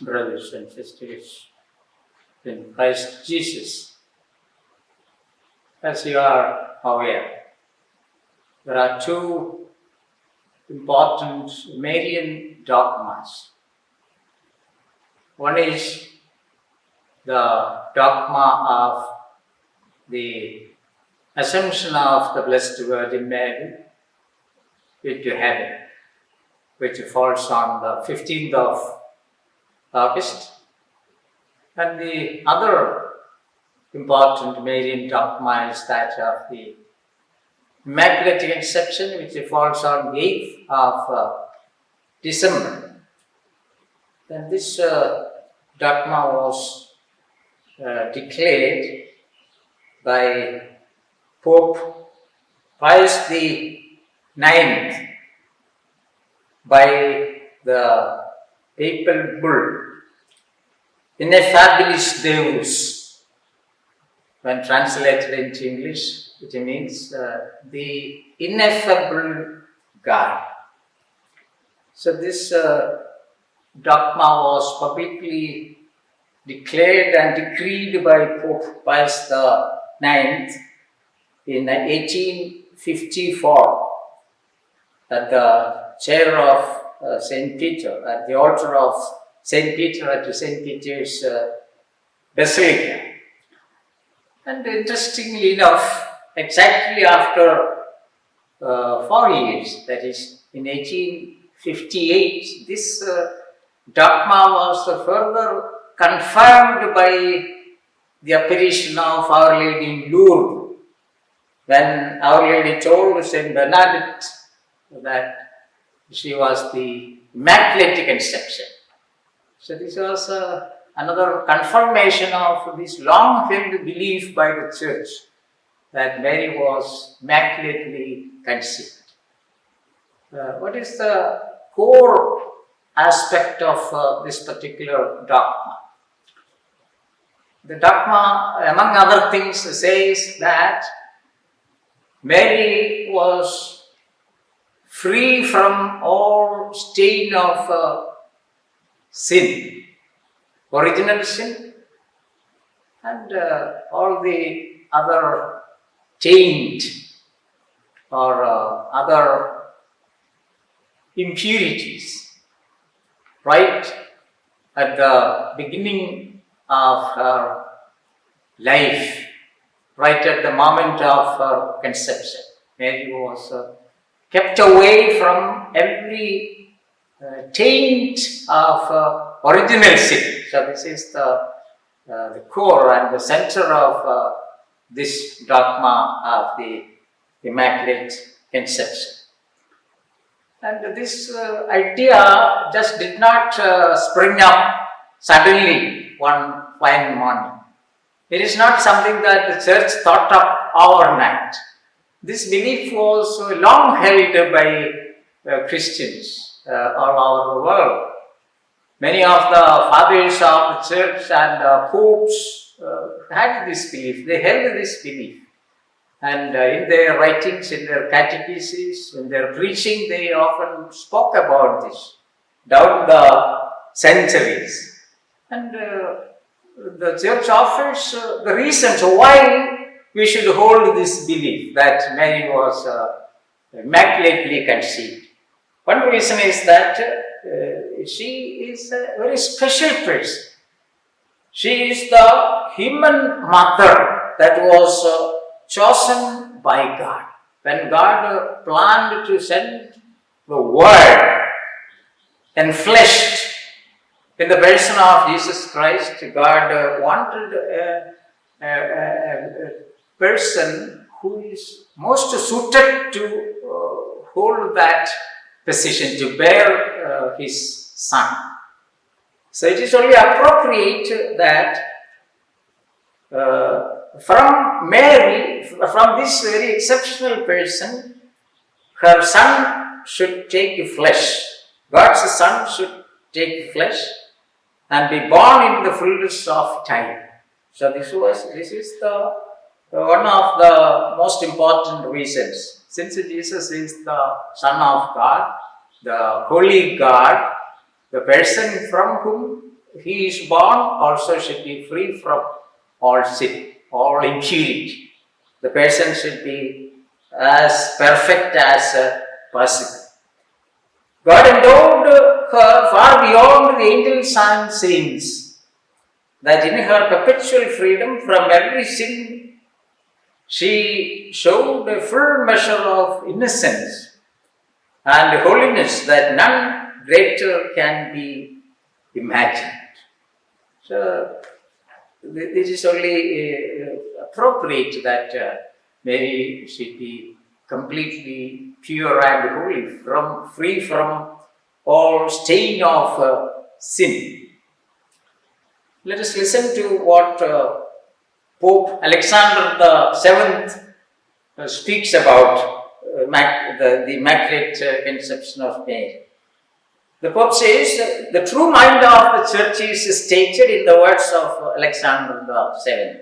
brothers and sisters in Christ Jesus. As you are aware, there are two important Marian dogmas. One is the dogma of the Assumption of the Blessed Virgin Mary into heaven, which falls on the 15th of August. And the other important Marian dogma is that of the Immaculate Conception, which falls on the 8th of December. And this dogma was declared by Pope Pius IX by the papal bull, Ineffabilis Deus. When translated into English, it means the ineffable God. So this dogma was publicly declared and decreed by Pope Pius IX in 1854 at the chair of St. Peter, at the altar of St. Peter at St. Peter's Basilica. And interestingly enough, exactly after 4 years, that is in 1858, this dogma was further confirmed by the apparition of Our Lady in Lourdes, when Our Lady told Saint Bernadette that she was the Immaculate Conception. So this was another confirmation of this long-held belief by the Church that Mary was immaculately conceived. What is the core aspect of this particular dogma? The dogma, among other things, says that Mary was free from all stain of sin, original sin, and all the other taint or other impurities. Right at the beginning of her life, right at the moment of her conception, Mary was kept away from every taint of original sin. So this is the core and the center of this dogma of the Immaculate Conception. And this idea just did not spring up suddenly one fine morning. It is not something that the Church thought up overnight. This belief was long held by Christians all over the world. Many of the fathers of the Church and popes had this belief. They held this belief. And in their writings, in their catechesis, in their preaching, they often spoke about this down the centuries. And the Church offers the reasons why we should hold this belief that Mary was immaculately conceived. One reason is that she is a very special person. She is the human mother that was chosen by God. When God planned to send the Word enfleshed in the person of Jesus Christ, God wanted a person who is most suited to hold that position, to bear his Son. So it is only appropriate that from Mary, from this very exceptional person, her Son should take flesh. God's Son should take flesh and be born in the fullness of time. So this is the one of the most important reasons. Since Jesus is the Son of God, the Holy God, the person from whom he is born also should be free from all sin, all impurity. The person should be as perfect as possible. God endowed her far beyond the angels and saints, that in her perpetual freedom from every sin, she showed a full measure of innocence and holiness that none greater can be imagined. So, this is only appropriate that Mary should be completely pure and holy, free from all stain of sin. Let us listen to what Pope Alexander VII speaks about the Immaculate Conception of Mary. The Pope says the true mind of the Church is stated in the words of Alexander VII.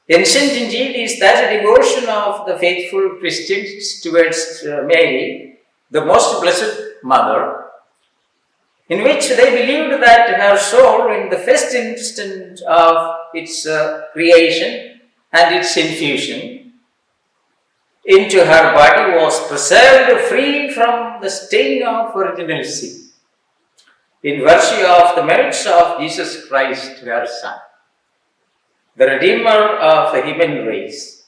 Ancient indeed is that devotion of the faithful Christians towards Mary, the most blessed Mother, in which they believed that her soul, in the first instant of its creation and its infusion into her body, was preserved free from the stain of original sin, in virtue of the merits of Jesus Christ, her Son, the Redeemer of the human race.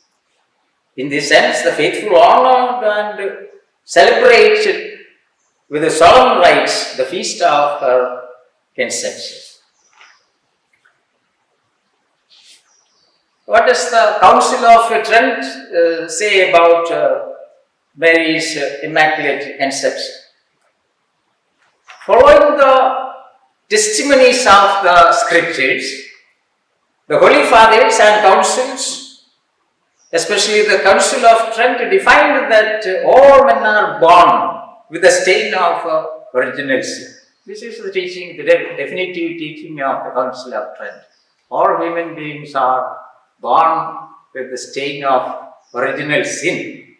In this sense, the faithful honored and celebrated with the solemn rites the feast of her conception. What does the Council of Trent say about Mary's Immaculate Conception? Following the testimonies of the Scriptures, the Holy Fathers and Councils, especially the Council of Trent, defined that all men are born with the stain of original sin. This is the teaching, the definitive teaching of the Council of Trent. All human beings are born with the stain of original sin.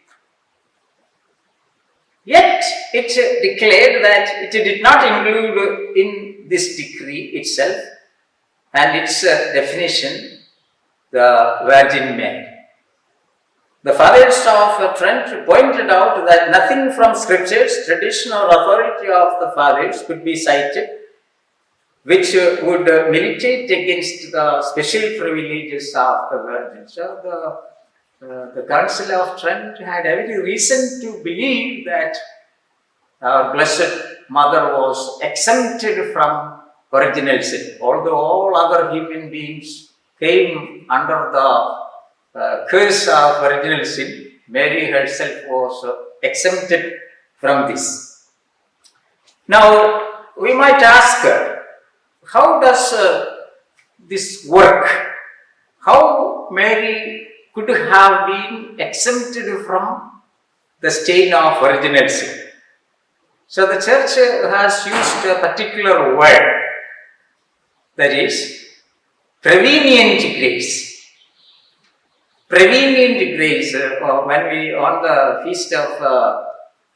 Yet it declared that it did not include in this decree itself and its definition the Virgin Mary. The Fathers of Trent pointed out that nothing from Scriptures, tradition or authority of the Fathers could be cited which would militate against the special privileges of the Virgin. So the Council of Trent had every reason to believe that our Blessed Mother was exempted from original sin. Although all other human beings came under the curse of original sin, Mary herself was exempted from this. Now, we might ask, how does this work? How Mary could have been exempted from the stain of original sin? So the Church has used a particular word, that is, prevenient grace. Prevenient grace, when we on the feast of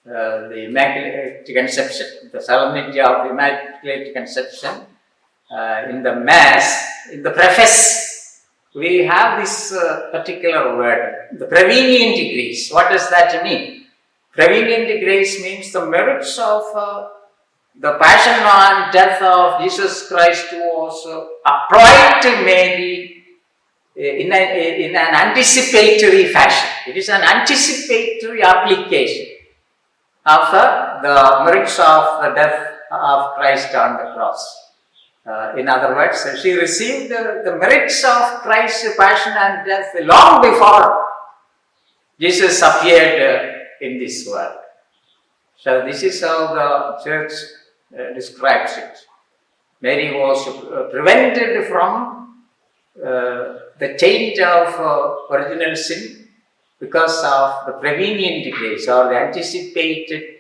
the Immaculate Conception, the solemnity of the Immaculate Conception, in the Mass, in the preface, we have this particular word, the prevenient grace. What does that mean? Prevenient grace means the merits of the passion and death of Jesus Christ was applied to Mary in an anticipatory fashion. It is an anticipatory application of the merits of the death of Christ on the cross. In other words, she received the merits of Christ's passion and death long before Jesus appeared in this world. So this is how the Church describes it. Mary was prevented from the taint of original sin because of the prevenient grace or the anticipated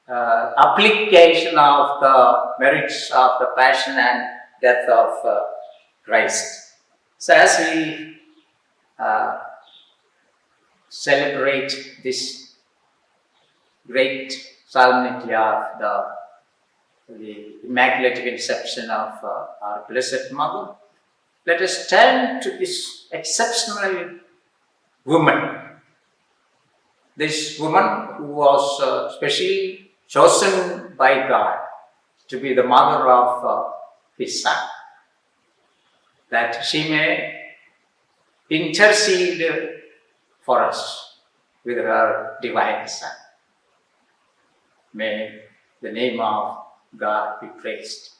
application of the merits of the passion and death of Christ. So as we celebrate this great solemnity of the the Immaculate Conception of our Blessed Mother, let us turn to this exceptional woman. This woman who was specially chosen by God to be the mother of His Son, that she may intercede for us with her divine Son. May the name of God be praised.